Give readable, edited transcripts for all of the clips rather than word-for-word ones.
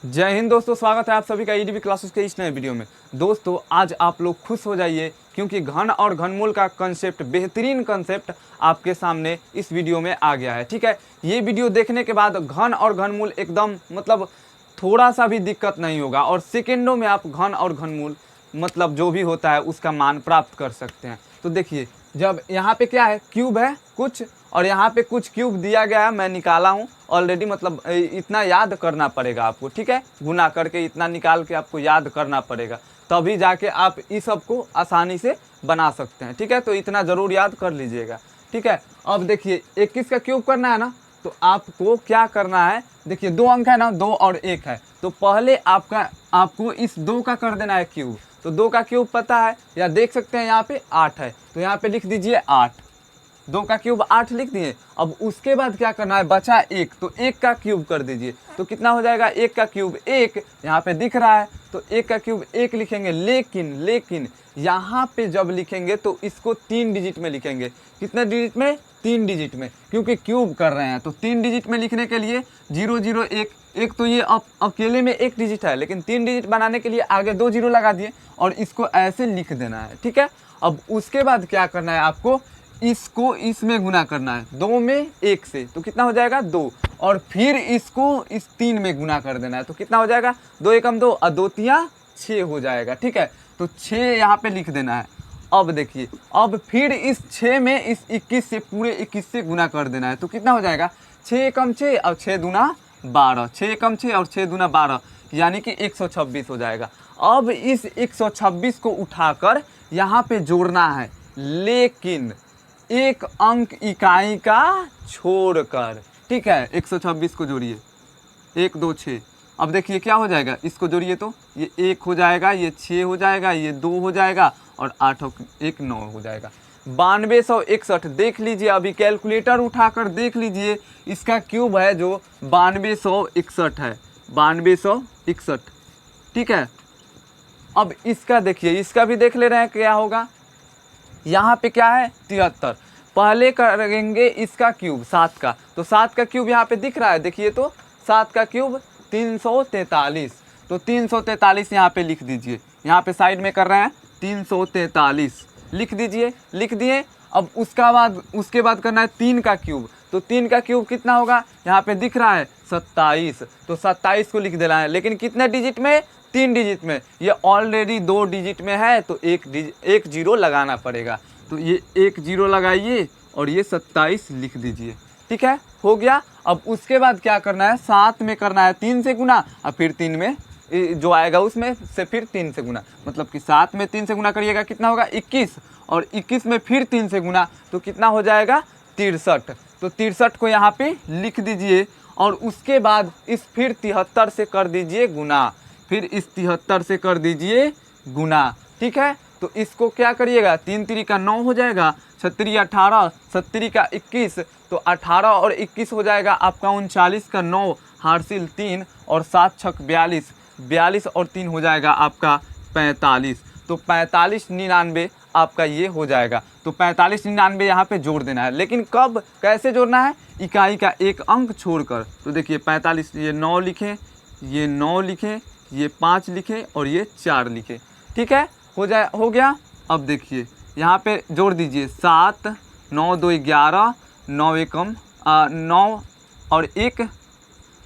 जय हिंद दोस्तों, स्वागत है आप सभी का ईडीबी क्लासेस के इस नए वीडियो में। दोस्तों आज आप लोग खुश हो जाइए क्योंकि घन और घनमूल का कंसेप्ट, बेहतरीन कंसेप्ट आपके सामने इस वीडियो में आ गया है। ठीक है, ये वीडियो देखने के बाद घन और घनमूल एकदम थोड़ा सा भी दिक्कत नहीं होगा और सेकेंडों में आप घन और घनमूल जो भी होता है उसका मान प्राप्त कर सकते हैं। तो देखिए, जब यहाँ पे क्या है, क्यूब है कुछ और यहाँ पे कुछ क्यूब दिया गया है, मैं निकाला हूँ ऑलरेडी। इतना याद करना पड़ेगा आपको, ठीक है, गुना करके इतना निकाल के आपको याद करना पड़ेगा, तभी जाके आप इस सब को आसानी से बना सकते हैं। ठीक है, तो इतना ज़रूर याद कर लीजिएगा। ठीक है, अब देखिए 21 का क्यूब करना है ना, तो आपको क्या करना है, देखिए 2 अंक है ना, 2 और 1 है, तो पहले आपको इस 2 का कर देना है क्यूब। तो 2 का क्यूब पता है या देख सकते हैं, यहाँ पे 8 है, तो यहाँ पे लिख दीजिए 8। 2 का क्यूब 8 लिख दिए। अब उसके बाद क्या करना है, बचा 1, तो 1 का क्यूब कर दीजिए। तो कितना हो जाएगा, 1 का क्यूब 1, यहाँ पे दिख रहा है, तो 1 का क्यूब 1 लिखेंगे। लेकिन यहाँ पे जब लिखेंगे तो इसको 3 डिजिट में लिखेंगे। कितने डिजिट में, 3 डिजिट में, क्योंकि क्यूब कर रहे हैं। तो 3 डिजिट में लिखने के लिए 0 0 1 1, तो ये अकेले में 1 डिजिट है, लेकिन 3 डिजिट बनाने के लिए आगे 2 0 लगा दिए और इसको ऐसे लिख देना है। ठीक है, अब उसके बाद क्या करना है, आपको इसको इसमें गुना करना है, 2 में 1 से, तो कितना हो जाएगा 2, और फिर इसको इस 3 में गुना कर देना है, तो कितना हो जाएगा 2 एकम 2 और 2 तिया 6 हो जाएगा। ठीक है, तो 6 यहाँ पे लिख देना है। अब देखिए, अब फिर इस 6 में इस 21 से, पूरे 21 से गुना कर देना है, तो कितना हो जाएगा 6 एकम 6 और 6 दूना 12, 6 एकम 6 और 6 दूना 12, यानी कि 126 हो जाएगा। अब इस 126 को उठाकर यहाँ पे जोड़ना है, लेकिन एक अंक इकाई का छोड़कर। ठीक है, 126 को जोड़िए, 1 2 6। अब देखिए क्या हो जाएगा, इसको जोड़िए तो ये 1 हो जाएगा, ये 6 हो जाएगा, ये 2 हो जाएगा और 8 1 9 हो जाएगा। 9261 देख लीजिए, अभी कैलकुलेटर उठाकर देख लीजिए, इसका क्यूब है जो 9261 है, 9261। ठीक है, अब इसका देखिए, इसका भी देख ले रहे हैं क्या होगा। यहाँ पे क्या है 73, पहले करेंगे इसका क्यूब 7 का, तो 7 का क्यूब यहाँ पे दिख रहा है, देखिए तो 7 का क्यूब 343, तो 343 यहाँ पे लिख दीजिए। यहाँ पे साइड में कर रहे हैं 343, लिख दीजिए, लिख दिए। अब उसके बाद करना है 3 का क्यूब, तो 3 का क्यूब कितना होगा, यहाँ पे दिख रहा है 27, तो 27 को लिख देना है, लेकिन कितने डिजिट में, 3 डिजिट में। ये ऑलरेडी 2 डिजिट में है, तो एक जीरो लगाना पड़ेगा, तो ये 1 0 लगाइए और ये 27 लिख दीजिए। ठीक है, हो गया। अब उसके बाद क्या करना है, 7 में करना है 3 से गुना और फिर 3 में जो आएगा उसमें से फिर 3 से गुना, मतलब कि 7 में 3 से गुना करिएगा, कितना होगा 21, और 21 में फिर 3 से गुना, तो कितना हो जाएगा 63। तो 63 को यहाँ पे लिख दीजिए और उसके बाद इस फिर 73 से कर दीजिए गुना, फिर इस 73 से कर दीजिए गुना। ठीक है, तो इसको क्या करिएगा, 3 3 का 9 हो जाएगा, 36 18, 37 का 21, तो 18 और 21 हो जाएगा आपका 39 का 9, हार्सिल 3 और 7 छक 42, 42 और 3 हो जाएगा आपका 45, तो 45 99 आपका ये हो जाएगा। तो 45 99 यहाँ पे जोड़ देना है, लेकिन कब, कैसे जोड़ना है, इकाई का एक अंक छोड़कर। तो देखिए 45, ये 9 लिखें, ये 9 लिखें, ये 5 लिखें और ये 4 लिखें। ठीक है, हो गया। अब देखिए यहाँ पे जोड़ दीजिए, 7 9 2 11, 9 एकम 9 और 1,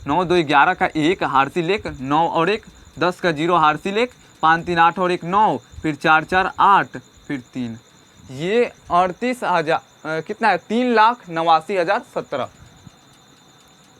9 2 11 का 1 हार्सिल 1, 9 और 1 10 का 0 हार्सिल 1, 5 3 8 और 1 9, फिर 4 4 8, फिर 3, ये 38,000 कितना है, 3,89,017।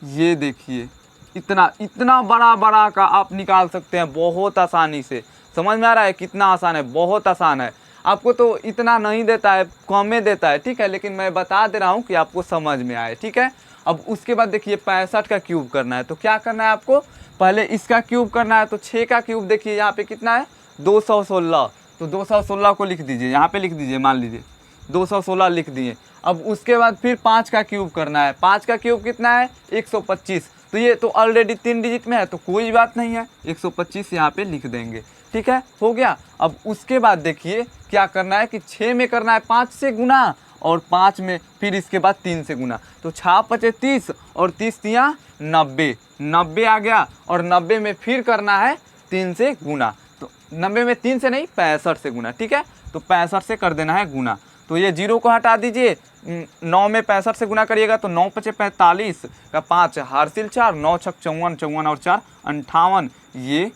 ये देखिए, इतना बड़ा का आप निकाल सकते हैं बहुत आसानी से। समझ में आ रहा है कितना आसान है, बहुत आसान है। आपको तो इतना नहीं देता है, कम में देता है, ठीक है, लेकिन मैं बता दे रहा हूँ कि आपको समझ में आए। ठीक है, अब उसके बाद देखिए 65 का क्यूब करना है, तो क्या करना है आपको, पहले इसका क्यूब करना है। तो 6 का क्यूब देखिए यहाँ पे कितना है 216, तो 216 को लिख दीजिए, यहाँ पे लिख दीजिए, मान लीजिए 216 लिख दिए। अब उसके बाद फिर 5 का क्यूब करना है, 5 का क्यूब कितना है 125, तो ये तो ऑलरेडी 3 डिजिट में है, तो कोई बात नहीं है, 125 यहाँ पे लिख देंगे। ठीक है, हो गया। अब उसके बाद देखिए क्या करना है कि 6 में करना है 5 से गुना और 5 में फिर इसके बाद 3 से गुना, तो 6 पचे 30 और 30 तियाँ 90, 90 आ गया और 90 में फिर करना है 3 से गुना, तो 90 में 3 से नहीं 65 से गुना, ठीक है, तो 65 से कर देना है गुना। तो ये 0 को हटा दीजिए, 9 में 65 से गुना करिएगा तो 9 पचे 45 का 5 हार्सिल 4, 9 छक 54, 54 और 4 58, ये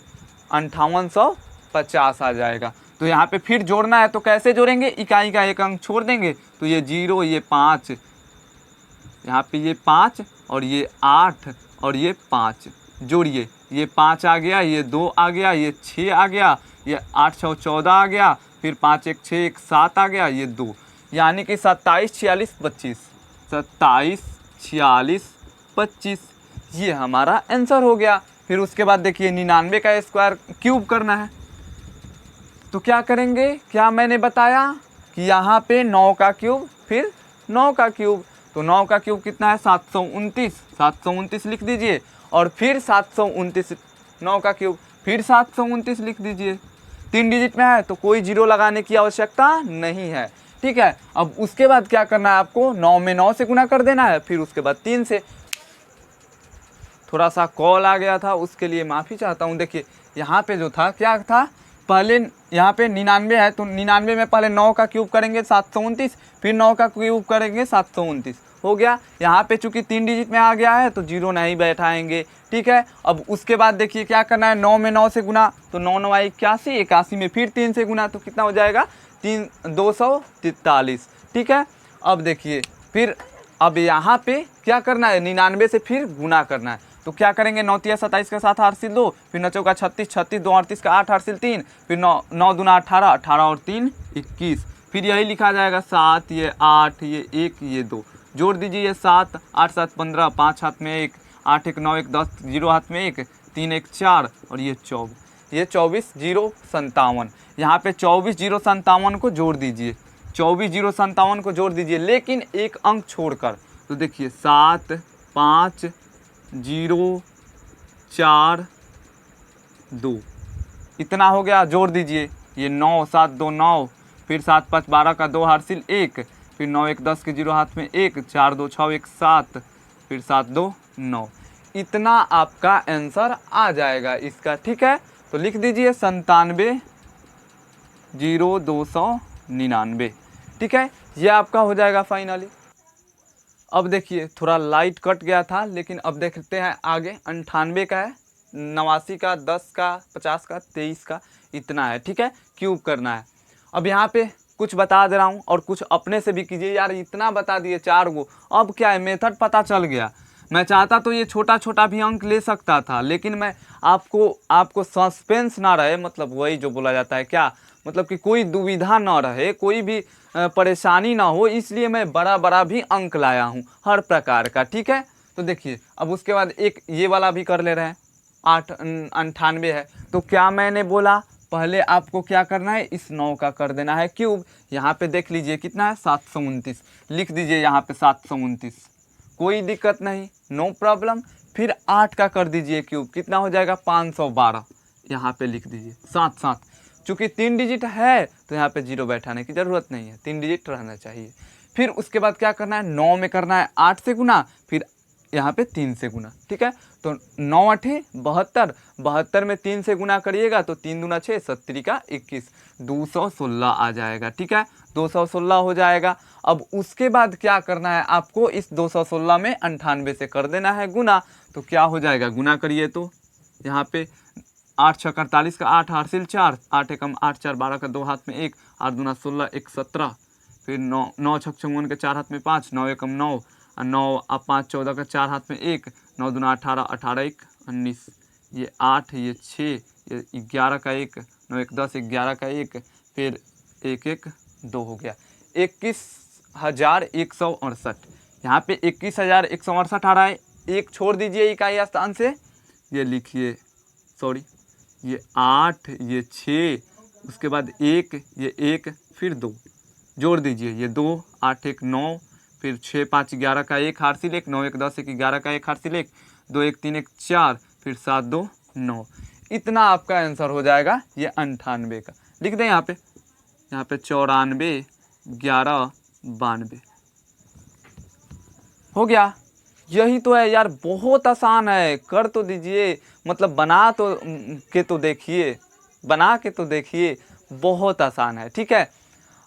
5850 आ जाएगा। तो यहाँ पे फिर जोड़ना है तो कैसे जोड़ेंगे, इकाई का एक अंक छोड़ देंगे, तो ये 0 ये 5, यहाँ पे ये 5 और ये 8 और ये 5 जोड़िए, ये 5 आ गया, ये 2 आ गया, ये 6 आ गया, ये 8 6 14 आ गया, फिर 5 1 6 1 7 आ गया, ये 2, यानी कि 27 46 25, 27 46 25, ये हमारा आंसर हो गया। फिर उसके बाद देखिए 99 का स्क्वायर क्यूब करना है, तो क्या करेंगे, क्या मैंने बताया कि यहाँ पे 9 का क्यूब फिर 9 का क्यूब, तो 9 का क्यूब कितना है 729, 729 लिख दीजिए और फिर 729, 9 का क्यूब फिर 729 लिख दीजिए, 3 डिजिट में है तो कोई जीरो लगाने की आवश्यकता नहीं है, ठीक है। अब उसके बाद क्या करना है आपको, 9 में 9 से गुना कर देना है, फिर उसके बाद 3 से। थोड़ा सा कॉल आ गया था उसके लिए माफ़ी चाहता हूँ। देखिए यहाँ पे जो था क्या था, पहले यहाँ पे 99 है तो 99 में पहले 9 का क्यूब करेंगे 729, फिर 9 का क्यूब करेंगे 729, हो गया। यहाँ पे चूंकि 3 डिजिट में आ गया है तो जीरो नहीं बैठाएंगे, ठीक है। अब उसके बाद देखिए क्या करना है, 9 में 9 से गुना तो 9 9 81, 81 में फिर 3 से गुना तो कितना हो जाएगा 243, ठीक है। अब देखिए फिर अब यहाँ पे क्या करना है, 99 से फिर गुना करना है, तो क्या करेंगे, 9 तिया 27 का 7 हार्सिल 2, फिर 9 चौका 36, 36 2 38 का 8 हार्सिल 3, फिर 9 9 दूना 18, 18 और 3 21, फिर यही लिखा जाएगा 7 ये 8 ये 1 ये 2, जोड़ दीजिए ये 7 8 7 15, 5 हाथ में 1, 8 1 9 1 10, 0 हाथ में 1, 3 1 4 और ये 24, ये 24 0 57, यहाँ पे 24 0 57 को जोड़ दीजिए, 24 0 57 को जोड़ दीजिए, लेकिन एक अंक छोड़कर, तो देखिए 7 5 0 4 2 इतना हो गया, जोड़ दीजिए ये 9 7 2 9, फिर 7 5 12 का 2 हार्सिल 1, फिर 9 1 10 के 0 हाथ में 1, 4 2 6 1 7, फिर 7 2 9, इतना आपका आंसर आ जाएगा इसका, ठीक है। तो लिख दीजिए 97 0 299, ठीक है, ये आपका हो जाएगा फाइनली। अब देखिए थोड़ा लाइट कट गया था, लेकिन अब देखते हैं आगे, 98 का है, 89 का, 10 का, 50 का, 23 का, इतना है, ठीक है, क्यूब करना है। अब यहाँ पे कुछ बता दे रहा हूँ और कुछ अपने से भी कीजिए, यार इतना बता दिए 4 गो, अब क्या है मेथड पता चल गया। मैं चाहता तो ये छोटा छोटा भी अंक ले सकता था, लेकिन मैं आपको सस्पेंस ना रहे, मतलब वही जो बोला जाता है क्या, मतलब कि कोई दुविधा ना रहे, कोई भी परेशानी ना हो, इसलिए मैं बड़ा बड़ा भी अंक लाया हूँ हर प्रकार का, ठीक है। तो देखिए अब उसके बाद एक ये वाला भी कर ले रहे हैं, 98 है, तो क्या मैंने बोला, पहले आपको क्या करना है, इस 9 का कर देना है क्यूब। यहाँ पे देख लीजिए कितना है 729, लिख दीजिए यहाँ पे 729, कोई दिक्कत नहीं, नो प्रॉब्लम। फिर 8 का कर दीजिए क्यूब, कितना हो जाएगा 512, यहाँ पे लिख दीजिए 7 7, चूँकि 3 डिजिट है तो यहाँ पे जीरो बैठाने की ज़रूरत नहीं है, 3 डिजिट रहना चाहिए। फिर उसके बाद क्या करना है, 9 में करना है 8 से गुना, फिर यहाँ पे 3 से गुना, ठीक है। तो 9 8 72, 72 में 3 से गुना करिएगा तो 3 दूना 6, 70 का 21, 216 आ जाएगा, ठीक है, 216 हो जाएगा। अब उसके बाद क्या करना है आपको, इस 216 में 98 से कर देना है गुना, तो क्या हो जाएगा, गुना करिए तो यहाँ पे 8 6 48 का 8 हार्सिल 4, 8 एकम 8 4 12 का 2 हाथ में 1, 8 दूना 16 1 17, फिर 9 9 6 54 के 4 हाथ में 5, 9 एकम 9 और 9 अब 5 14 का 4 हाथ में 1, 9 दूना 18 18 1 19, ये 8 ये 6 ये 11 का 1, 9 1 10 11 का 1, फिर 1 1 2 हो गया 21,168। यहाँ पे 21,168 आ रहा है, एक छोड़ दीजिए इकाई स्थान से, ये लिखिए, सॉरी ये 8 ये 6, उसके बाद 1 ये 1, फिर 2 जोड़ दीजिए, ये 2 8 1 9, फिर 6 5 11 का 1 हार्सिल 1, 9 1 10 1 11 का 1 हार्सिल 1, 2 1 3 1 4, फिर 7 2 9, इतना आपका आंसर हो जाएगा ये 98 का। लिख दें यहाँ पे 94 11 92, हो गया। यही तो है यार, बहुत आसान है, कर तो दीजिए, मतलब बना तो के तो देखिए, बना के तो देखिए, बहुत आसान है। ठीक है,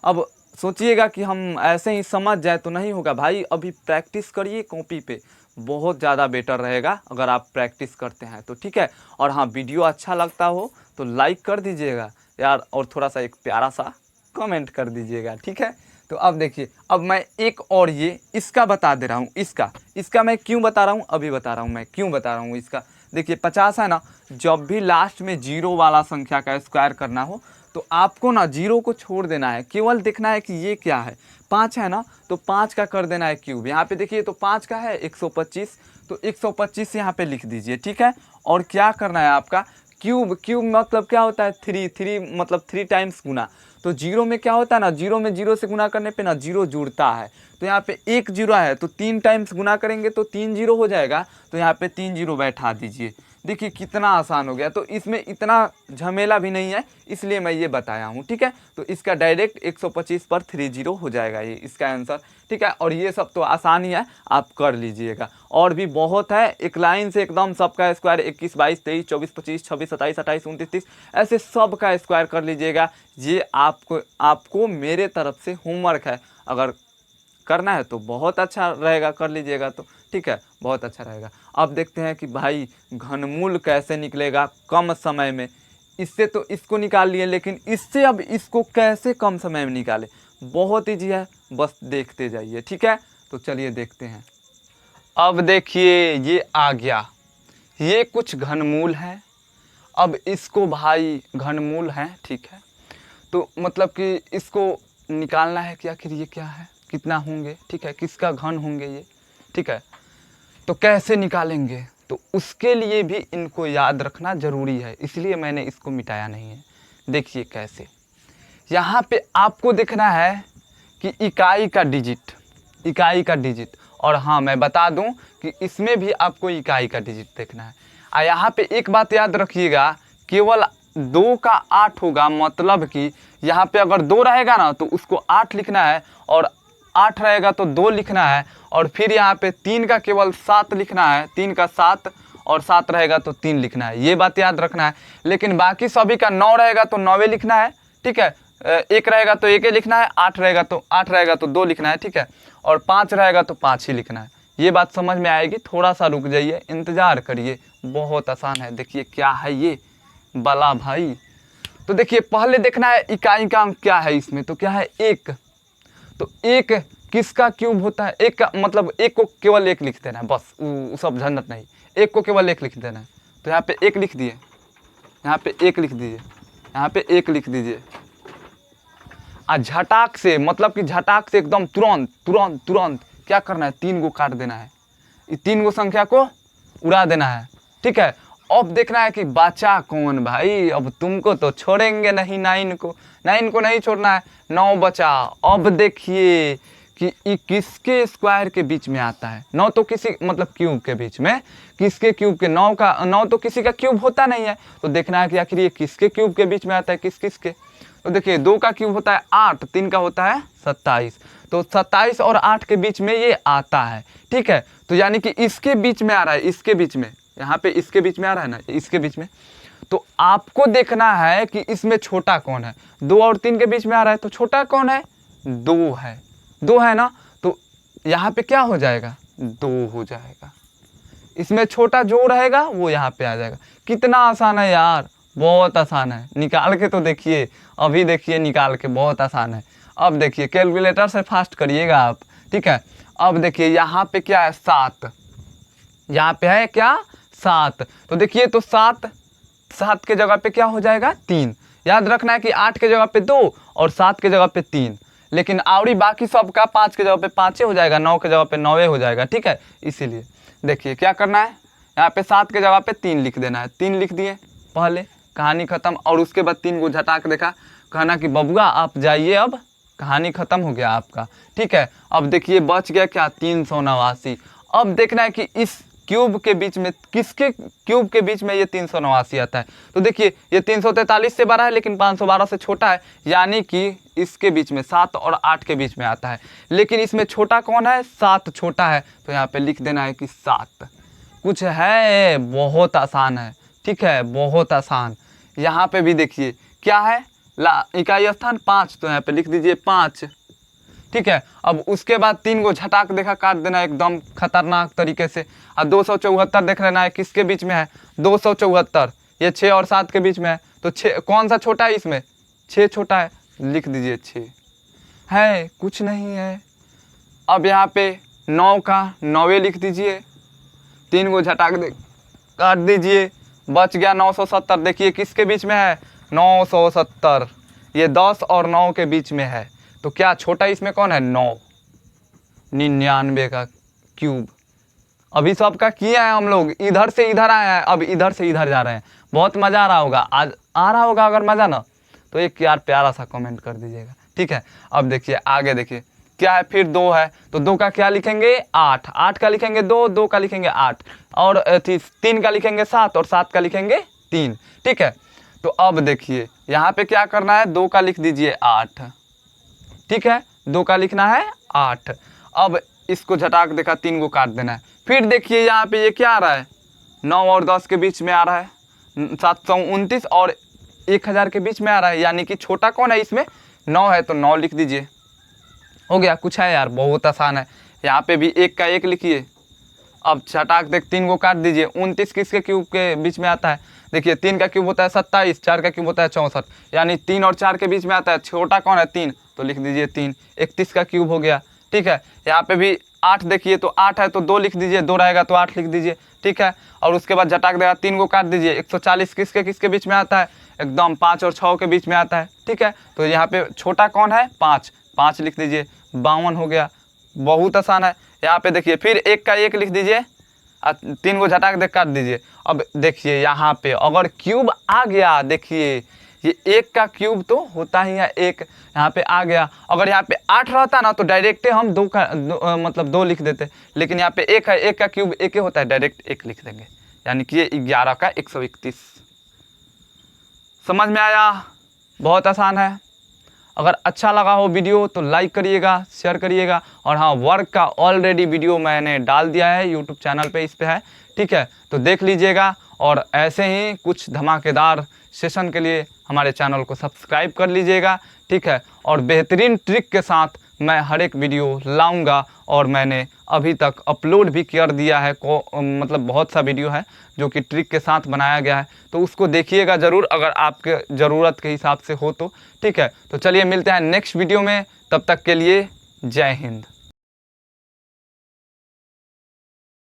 अब सोचिएगा कि हम ऐसे ही समझ जाए तो नहीं होगा भाई, अभी प्रैक्टिस करिए कॉपी पे, बहुत ज़्यादा बेटर रहेगा अगर आप प्रैक्टिस करते हैं तो। ठीक है, और हाँ, वीडियो अच्छा लगता हो तो लाइक कर दीजिएगा यार, और थोड़ा सा एक प्यारा सा कमेंट कर दीजिएगा। ठीक है, तो अब देखिए, अब मैं एक और ये इसका बता दे रहा हूँ। इसका मैं क्यों बता रहा हूँ, अभी बता रहा हूँ मैं क्यों बता रहा हूँ इसका। देखिए 50 है ना, जब भी लास्ट में जीरो वाला संख्या का स्क्वायर करना हो तो आपको ना जीरो को छोड़ देना है, केवल देखना है कि ये क्या है। 5 है ना, तो 5 का कर देना है क्यूब। यहाँ पे देखिए तो 5 का है 125, तो 125 यहाँ पे लिख दीजिए। ठीक है, और क्या करना है आपका, क्यूब मतलब क्या होता है, थ्री मतलब 3 टाइम्स गुना। तो जीरो में क्या होता है ना, जीरो में जीरो से गुना करने पे ना जीरो जुड़ता है, तो यहाँ पे एक जीरो है तो 3 टाइम्स गुना करेंगे तो 3 जीरो हो जाएगा, तो यहाँ पे 3 जीरो बैठा दीजिए। देखिए कितना आसान हो गया, तो इसमें इतना झमेला भी नहीं है, इसलिए मैं ये बताया हूँ। ठीक है, तो इसका डायरेक्ट 125 पर 30 हो जाएगा ये इसका आंसर। ठीक है, और ये सब तो आसान ही है, आप कर लीजिएगा। और भी बहुत है, एक लाइन से एकदम सबका स्क्वायर 21, 22, 23, 24, 25, 26, 27, 28, 29, 30 ऐसे सब का स्क्वायर कर लीजिएगा। ये आपको मेरे तरफ से होमवर्क है, अगर करना है तो बहुत अच्छा रहेगा, कर लीजिएगा तो। ठीक है, बहुत अच्छा रहेगा। अब देखते हैं कि भाई घनमूल कैसे निकलेगा कम समय में। इससे तो इसको निकाल लिए, लेकिन इससे अब इसको कैसे कम समय में निकाले, बहुत ईजी है, बस देखते जाइए। ठीक है, तो चलिए देखते हैं। अब देखिए ये आ गया, ये कुछ घनमूल है। अब इसको भाई घनमूल है, ठीक है, तो मतलब कि इसको निकालना है कि आखिर ये क्या है, कितना होंगे। ठीक है, किसका घन होंगे ये। ठीक है, तो कैसे निकालेंगे, तो उसके लिए भी इनको याद रखना ज़रूरी है, इसलिए मैंने इसको मिटाया नहीं है। देखिए कैसे, यहाँ पे आपको देखना है कि इकाई का डिजिट, और हाँ मैं बता दूं कि इसमें भी आपको इकाई का डिजिट देखना है। और यहाँ पे एक बात याद रखिएगा, केवल 2 का 8 होगा, मतलब कि यहाँ पे अगर 2 रहेगा ना तो उसको 8 लिखना है, और 8 रहेगा तो 2 लिखना है, और फिर यहाँ पे 3 का केवल 7 लिखना है, 3 का 7, और 7 रहेगा तो 3 लिखना है, ये बात याद रखना है। लेकिन बाकी सभी का 9 रहेगा तो 9 लिखना है। ठीक है, 1 रहेगा तो 1 लिखना है, 8 रहेगा तो 2 लिखना है। ठीक है, और 5 रहेगा तो 5 ही लिखना है। ये बात समझ में आएगी, थोड़ा सा रुक जाइए, इंतज़ार करिए, बहुत आसान है। देखिए क्या है ये बला भाई, तो देखिए पहले देखना है इकाई का अंक क्या है इसमें, तो क्या है 1, तो 1 किसका क्यूब होता है, 1 का मतलब 1 को केवल 1 लिख देना है, बस सब झंझट नहीं, 1 को केवल 1 लिख देना है। तो यहाँ पे 1 लिख दिए, यहाँ पे 1 लिख दीजिए, यहाँ पे 1 लिख दीजिए। झटाक से, मतलब कि झटाक से एकदम तुरंत क्या करना है, 3 को काट देना है, 3 को संख्या को उड़ा देना है। ठीक है, अब देखना है कि बचा कौन भाई, अब तुमको तो छोड़ेंगे नहीं, 9 को नहीं छोड़ना है, 9 बचा। अब देखिए कि ये किसके स्क्वायर के बीच में आता है, 9 तो किसी मतलब क्यूब के बीच में, किसके क्यूब के, 9 तो किसी का क्यूब होता नहीं है, तो देखना है कि आखिर ये किसके क्यूब के बीच में आता है, किसके। तो देखिए 2 का क्यूब होता है 8, 3 का होता है 27, तो 27 और 8 के बीच में ये आता है। ठीक है, तो यानी कि इसके बीच में आ रहा है, इसके बीच में, यहाँ पे इसके बीच में आ रहा है ना, इसके बीच में। तो आपको देखना है कि इसमें छोटा कौन है, 2 और 3 के बीच में आ रहा है, तो छोटा कौन है, 2 है ना, तो यहाँ पे क्या हो जाएगा, 2 हो जाएगा। इसमें छोटा जो रहेगा वो यहाँ पे आ जाएगा। कितना आसान है यार, बहुत आसान है, निकाल के तो देखिए, अभी देखिए निकाल के, बहुत आसान है। अब देखिए कैलकुलेटर से फास्ट करिएगा आप। ठीक है, अब देखिए यहाँ पे क्या है, 7, यहाँ पे है क्या, 7, तो देखिए तो 7 के जगह पे क्या हो जाएगा, 3। याद रखना है कि 8 के जगह पे 2 और 7 के जगह पे 3, लेकिन आवड़ी बाकी सब का 5 के जगह पे 5 हो जाएगा, 9 के जगह पे 9 हो जाएगा। ठीक है, इसीलिए देखिए क्या करना है, यहाँ पे 7 के जगह पे 3 लिख देना है, 3 लिख दिए, पहले कहानी खत्म। और उसके बाद 3 को झटाक देखा, कहना कि बबुआ आप जाइए, अब कहानी खत्म हो गया आपका। ठीक है, अब देखिए बच गया क्या, 389। अब देखना है कि इस क्यूब के बीच में, किसके क्यूब के बीच में ये 389 आता है? तो देखिए ये 343 से बड़ा है लेकिन 512 से छोटा है, यानी कि इसके बीच में 7 और 8 के बीच में आता है। लेकिन इसमें छोटा कौन है? 7 छोटा है, तो यहाँ पे लिख देना है कि 7। कुछ है, बहुत आसान है, ठीक है, बहुत आसान। यहाँ पे भी देखिए क्या है, इकाई स्थान 5, तो यहाँ पे लिख दीजिए 5, ठीक है। अब उसके बाद 3 को झटाक देखा काट देना एकदम खतरनाक तरीके से। और 274 देख लेना है किसके बीच में है? 274, ये 6 और 7 के बीच में है, तो 6 कौन सा छोटा है इसमें? 6 छोटा है, लिख दीजिए 6 है, कुछ नहीं है। अब यहाँ पे 9 का 9 लिख दीजिए, 3 को झटाक दे काट दीजिए, बच गया 970। देखिए किसके बीच में है? 970, ये 10 और 9 के बीच में है, तो क्या छोटा इसमें कौन है? 9। 99 का क्यूब। अभी सबका किया है हम लोग, इधर से इधर आए हैं, अब इधर से इधर जा रहे हैं। बहुत मज़ा आ रहा होगा, आज आ रहा होगा अगर मज़ा ना, तो एक यार प्यारा सा कमेंट कर दीजिएगा, ठीक है। अब देखिए आगे, देखिए क्या है, फिर 2 है, तो 2 का क्या लिखेंगे? 8, 8 का लिखेंगे 2, 2 का लिखेंगे 8, और 3 का लिखेंगे 7, और 7 का लिखेंगे 3, ठीक है। तो अब देखिए यहाँ पे क्या करना है, 2 का लिख दीजिए 8, ठीक है, 2 का लिखना है 8। अब इसको झटाक देखा, 3 को काट देना है। फिर देखिए यहाँ पे ये क्या आ रहा है? 9 और 10 के बीच में आ रहा है, 729 और 1000 के बीच में आ रहा है, यानी कि छोटा कौन है इसमें? 9 है, तो 9 लिख दीजिए, हो गया। कुछ है यार, बहुत आसान है। यहाँ पे भी 1 का 1 लिखिए, अब झटाक देख 3 को काट दीजिए। 29 किसके क्यूब के बीच में आता है? देखिए 3 का क्यूब होता है 27, 4 का क्यूब होता है 64, यानी 3 और 4 के बीच में आता है। छोटा कौन है? 3, तो लिख दीजिए 3। 31 का क्यूब हो गया, ठीक है। यहाँ पे भी 8 देखिए, तो 8 है तो 2 लिख दीजिए, 2 रहेगा तो 8 लिख दीजिए, ठीक है। और उसके बाद झटाक देगा, 3 को काट दीजिए। 140 किसके बीच में आता है? एकदम 5 और 6 के बीच में आता है, ठीक है। तो यहाँ पे छोटा कौन है? 5, 5 लिख दीजिए, 52 हो गया। बहुत आसान है। यहाँ पे देखिए फिर 1 का 1 लिख दीजिए, 3 को झटाक दे काट दीजिए। अब देखिए यहाँ पे अगर क्यूब आ गया, देखिए ये 1 का क्यूब तो होता ही है 1, यहाँ पे आ गया। अगर यहाँ पे 8 रहता ना तो डायरेक्ट हम 2 का मतलब 2 लिख देते, लेकिन यहाँ पे 1 है, 1 का क्यूब 1 होता है, डायरेक्ट 1 लिख देंगे, यानी कि ये 11 का 131। समझ में आया? बहुत आसान है। अगर अच्छा लगा हो वीडियो तो लाइक करिएगा, शेयर करिएगा, और हाँ, वर्क का ऑलरेडी वीडियो मैंने डाल दिया है यूट्यूब चैनल पे, इस पे है, ठीक है, तो देख लीजिएगा। और ऐसे ही कुछ धमाकेदार सेशन के लिए हमारे चैनल को सब्सक्राइब कर लीजिएगा, ठीक है। और बेहतरीन ट्रिक के साथ मैं हर एक वीडियो लाऊंगा, और मैंने अभी तक अपलोड भी कर दिया है मतलब बहुत सा वीडियो है जो कि ट्रिक के साथ बनाया गया है, तो उसको देखिएगा ज़रूर अगर आपके ज़रूरत के हिसाब से हो तो, ठीक है। तो चलिए मिलते हैं नेक्स्ट वीडियो में, तब तक के लिए जय हिंद।